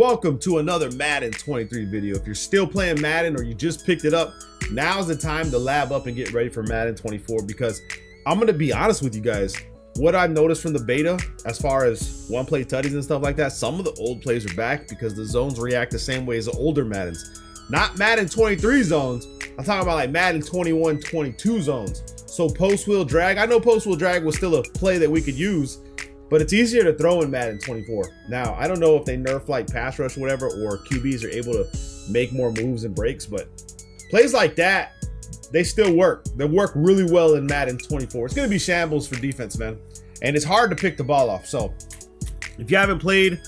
Welcome to another Madden 23 video. If you're still playing Madden or you just picked it up, now's the time to lab up and get ready for Madden 24, because I'm gonna be honest with you guys. What I've noticed from the beta, as far as one-play tutties and stuff like that, some of the old plays are back because the zones react the same way as the older Maddens. Not Madden 23 zones, I'm talking about like Madden 21, 22 zones. So post-wheel drag, I know post-wheel drag was still a play that we could use, but it's easier to throw in Madden 24. Now, I don't know if they nerf like pass rush or whatever, or QBs are able to make more moves and breaks, but plays like that, they still work. They work really well in Madden 24. It's gonna be shambles for defense, man. And it's hard to pick the ball off. So if you haven't played,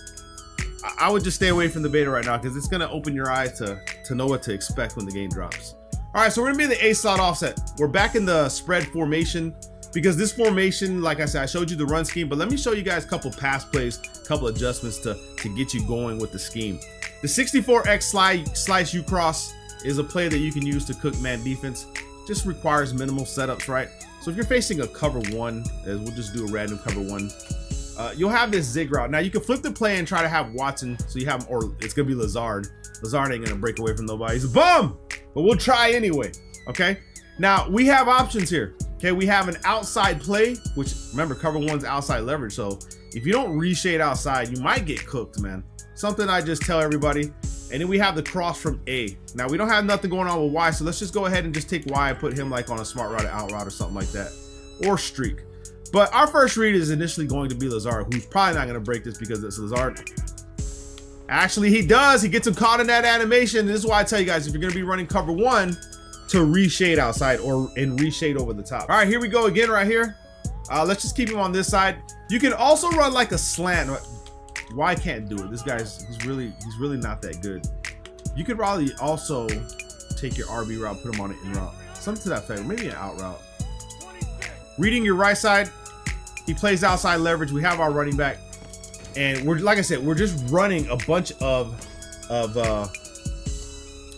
I would just stay away from the beta right now, because it's gonna open your eyes to know what to expect when the game drops. All right, so we're gonna be in the A slot offset. We're back in the spread formation, because this formation, like I said, I showed you the run scheme, but let me show you guys a couple pass plays, a couple adjustments to get you going with the scheme. The 64X slice U cross is a play that you can use to cook man defense. Just requires minimal setups, right? So if you're facing a cover one, as we'll just do a random cover one, you'll have this zig route. Now you can flip the play and try to have Watson, so you have, or it's gonna be Lazard. Lazard ain't gonna break away from nobody. He's a bum, but we'll try anyway, okay? Now we have options here. Okay, we have an outside play, which remember, cover one's outside leverage. So if you don't reshade outside, you might get cooked, man. Something I just tell everybody. And then we have the cross from A. Now we don't have nothing going on with Y, so let's just go ahead and just take Y and put him like on a smart route, out route or something like that, or streak. But our first read is initially going to be Lazard, who's probably not going to break this because it's Lazard. Actually, he does. He gets him caught in that animation. And this is why I tell you guys, if you're going to be running cover one, to reshade outside or in reshade over the top. All right, here we go again right here. Let's just keep him on this side. You can also run like a slant. Why can't do it? This guy's he's really not that good. You could probably also take your RB route, put him on an in route, something to that effect, maybe an out route. Reading your right side, he plays outside leverage. We have our running back, and we're, like I said, we're just running a bunch of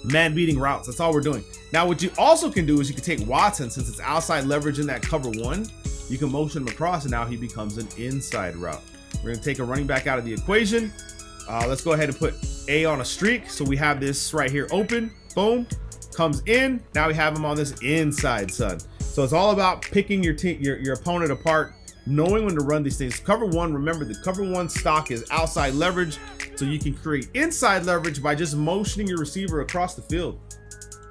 man beating routes. That's all we're doing. Now, what you also can do is you can take Watson, since it's outside leverage in that cover one, you can motion him across, and now he becomes an inside route. We're gonna take a running back out of the equation. Let's go ahead and put A on a streak. So we have this right here open, boom, comes in. Now we have him on this inside, son. So it's all about picking your opponent apart, knowing when to run these things. Cover one, remember the cover one stock is outside leverage, so you can create inside leverage by just motioning your receiver across the field.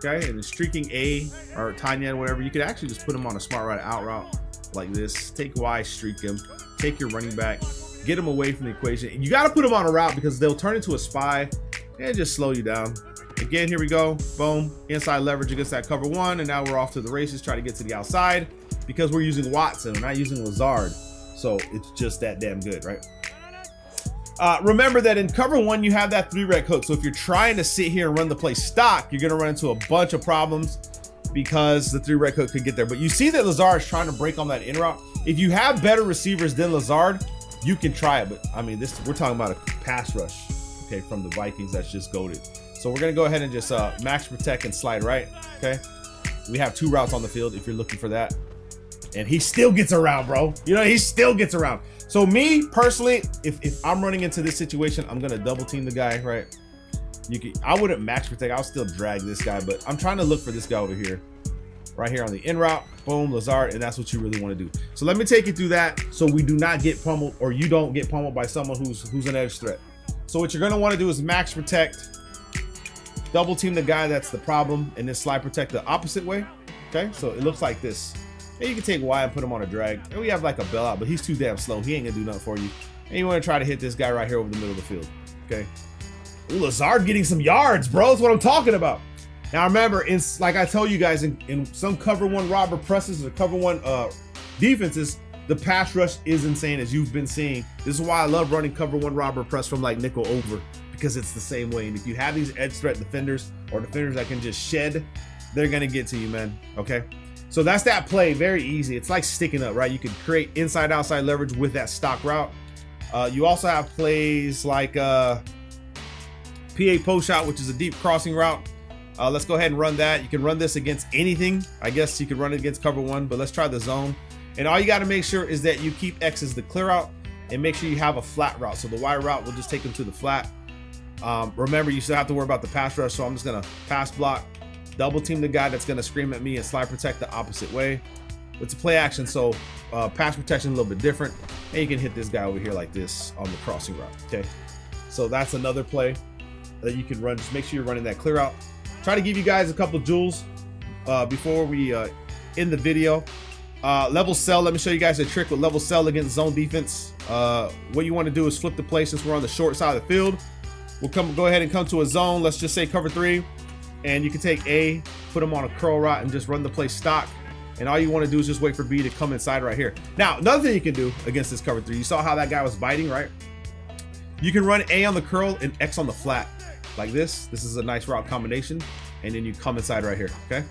Okay, and streaking A or tiny end, whatever, you could actually just put him on a smart route, out route like this. Take Y, streak him, take your running back, get him away from the equation. And you got to put him on a route because they'll turn into a spy and just slow you down. Again, here we go, boom, inside leverage against that cover one, and now we're off to the races, try to get to the outside because we're using Watson, we're not using Lazard, so it's just that damn good, right? Remember that in cover one, you have that 3-rec hook. So if you're trying to sit here and run the play stock, you're going to run into a bunch of problems because the 3-rec hook could get there. But you see that Lazard is trying to break on that in route. If you have better receivers than Lazard, you can try it. But I mean, we're talking about a pass rush, okay, from the Vikings that's just goated. So we're going to go ahead and just max protect and slide right, okay? We have 2 routes on the field if you're looking for that. And he still gets around, bro. You know, he still gets around. So me personally, if I'm running into this situation, I'm gonna double team the guy, right? I wouldn't max protect, I'll still drag this guy, but I'm trying to look for this guy over here, right here on the in route, boom, Lazard, and that's what you really want to do. So let me take you through that so we do not get pummeled, or you don't get pummeled by someone who's an edge threat. So what you're gonna want to do is max protect, double team the guy that's the problem, and then slide protect the opposite way. Okay, so it looks like this. And you can take Y and put him on a drag. And we have like a bailout, but he's too damn slow. He ain't gonna do nothing for you. And you want to try to hit this guy right here over the middle of the field. Okay. Ooh, Lazard getting some yards, bro. That's what I'm talking about. Now remember, like I told you guys, in some cover one robber presses or cover one defenses, the pass rush is insane, as you've been seeing. This is why I love running cover one robber press from like nickel over, because it's the same way. And if you have these edge threat defenders or defenders that can just shed, they're gonna get to you, man. Okay. So that's that play, very easy. It's like sticking up, right? You can create inside outside leverage with that stock route. You also have plays like PA post shot, which is a deep crossing route. Let's go ahead and run that. You can run this against anything. I guess you could run it against cover one, but let's try the zone. And all you got to make sure is that you keep X as the clear out and make sure you have a flat route. So the Y route will just take them to the flat. Remember, you still have to worry about the pass rush, so I'm just gonna pass block, double team the guy that's gonna scream at me, and slide protect the opposite way. It's a play action, so pass protection a little bit different, and you can hit this guy over here like this on the crossing route. Okay, so that's another play that you can run. Just make sure you're running that clear out. Try to give you guys a couple of jewels before we end the video. Level sell. Let me show you guys a trick with level sell against zone defense. What you want to do is flip the play. Since we're on the short side of the field, we'll go ahead and come to a zone. Let's just say cover 3, and you can take A, put them on a curl route, and just run the play stock. And all you want to do is just wait for B to come inside right here. Now, another thing you can do against this cover 3, you saw how that guy was biting, right? You can run A on the curl and X on the flat like this. This is a nice route combination, and then you come inside right here. Okay,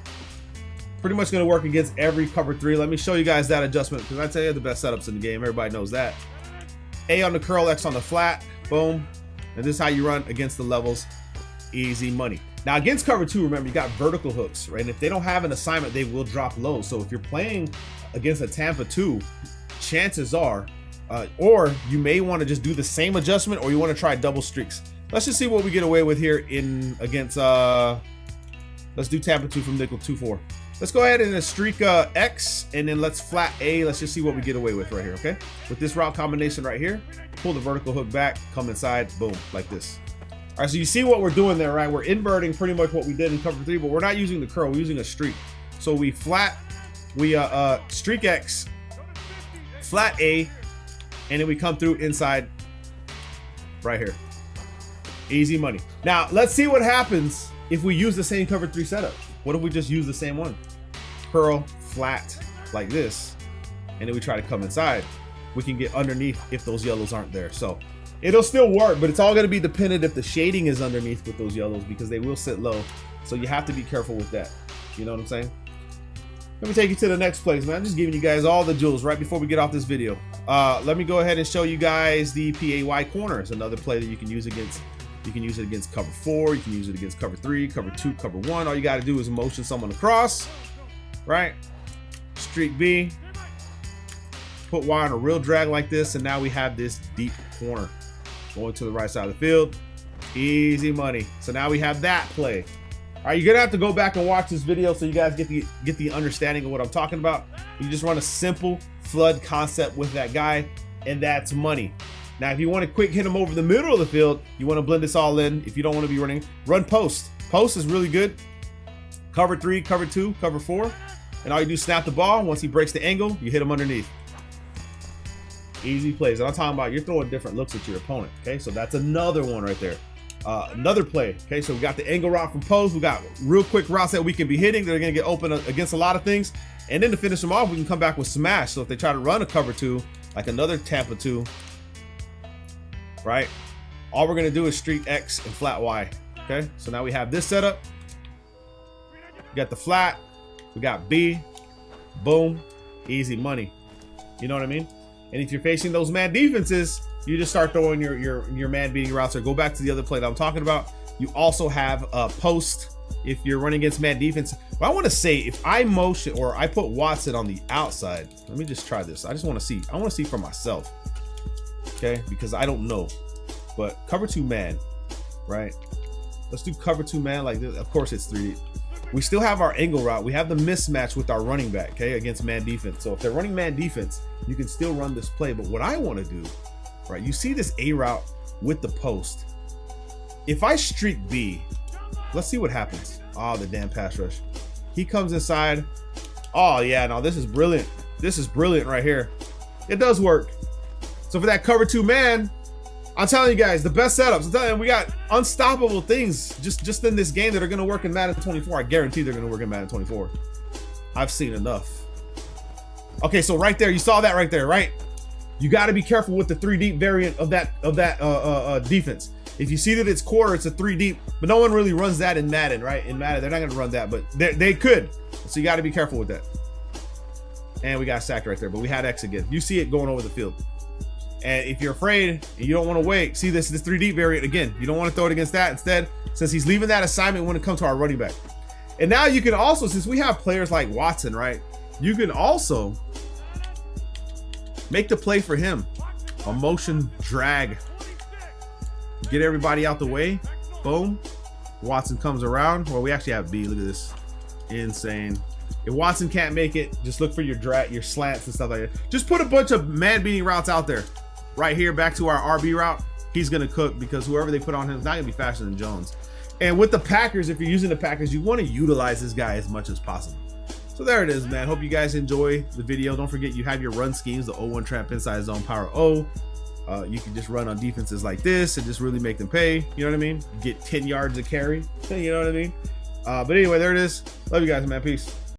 pretty much going to work against every cover 3. Let me show you guys that adjustment, because I tell you, the best setups in the game, everybody knows that. A on the curl, X on the flat, boom. And this is how you run against the levels. Easy money. Now against cover 2, remember, you got vertical hooks, right? And if they don't have an assignment, they will drop low. So if you're playing against a Tampa 2, chances are, or you may want to just do the same adjustment, or you want to try double streaks. Let's just see what we get away with here against let's do Tampa 2 from nickel 2-4. Let's go ahead and streak X, and then let's flat A. Let's just see what we get away with right here, okay? With this route combination right here, pull the vertical hook back, come inside, boom, like this. All right, so you see what we're doing there, right? We're inverting pretty much what we did in cover 3, but we're not using the curl, we're using a streak. So we streak X, flat A, and then we come through inside right here. Easy money. Now, let's see what happens if we use the same cover 3 setup. What if we just use the same one? Curl, flat, like this, and then we try to come inside. We can get underneath if those yellows aren't there. So it'll still work, but it's all going to be dependent if the shading is underneath with those yellows, because they will sit low. So you have to be careful with that. You know what I'm saying? Let me take you to the next place, man. I'm just giving you guys all the jewels right before we get off this video. Let me go ahead and show you guys the PAY corner. It's another play that you can use against. You can use it against cover 4. You can use it against cover 3, cover 2, cover 1. All you got to do is motion someone across, right? Streak B. Put Y on a real drag like this, and now we have this deep corner going to the right side of the field. Easy money. So now we have that play. All right, you're gonna have to go back and watch this video so you guys get the understanding of what I'm talking about. You just run a simple flood concept with that guy, and that's money. Now, if you want to quick hit him over the middle of the field, you want to blend this all in. If you don't want to be running, run post. Post is really good. Cover 3, cover 2, cover 4, and all you do is snap the ball. Once he breaks the angle, you hit him underneath. Easy plays. And I'm talking about, you're throwing different looks at your opponent. Okay, so that's another one right there. Another play. Okay, so we got the angle route from post. We got real quick routes that we can be hitting. They're going to get open against a lot of things. And then to finish them off, we can come back with smash. So if they try to run a cover 2, like another Tampa 2, right? All we're going to do is streak X and flat Y. Okay, so now we have this setup. We got the flat. We got B. Boom. Easy money. You know what I mean? And if you're facing those man defenses, you just start throwing your man beating routes, or go back to the other play that I'm talking about. You also have a post if you're running against man defense. But I want to say, if I motion or I put Watson on the outside, let me just try this. I just want to see. I want to see for myself. Okay, because I don't know. But cover 2 man, right? Let's do cover 2 man like this. Of course, it's 3D. We still have our angle route. We have the mismatch with our running back, okay, against man defense. So if they're running man defense, you can still run this play. But what I want to do, right, you see this A route with the post. If I streak B, let's see what happens. Oh, the damn pass rush. He comes inside. Oh, yeah, no, this is brilliant. This is brilliant right here. It does work. So for that cover 2 man, I'm telling you guys, the best setups. I'm telling you, we got unstoppable things just in this game that are going to work in Madden 24. I guarantee they're going to work in Madden 24. I've seen enough. Okay, so right there, you saw that right there, right? You got to be careful with the 3 deep variant of that defense. If you see that it's quarter, it's a 3 deep, but no one really runs that in Madden, right? In Madden, they're not going to run that, but they could. So you got to be careful with that. And we got sacked right there, but we had X again. You see it going over the field. And if you're afraid and you don't want to wait, see this 3 deep variant again. You don't want to throw it against that. Instead, since he's leaving that assignment when it comes to our running back. And now you can also, since we have players like Watson, right? You can also make the play for him. A motion drag. Get everybody out the way. Boom. Watson comes around. Well, we actually have B. Look at this. Insane. If Watson can't make it, just look for your slants and stuff like that. Just put a bunch of man-beating routes out there. Right here, back to our RB route. He's going to cook because whoever they put on him is not going to be faster than Jones. And with the Packers, if you're using the Packers, you want to utilize this guy as much as possible. So there it is, man. Hope you guys enjoy the video. Don't forget you have your run schemes, the 0-1 trap, inside zone, power O. You can just run on defenses like this and just really make them pay. You know what I mean? Get 10 yards of carry. You know what I mean? But anyway, there it is. Love you guys, man. Peace.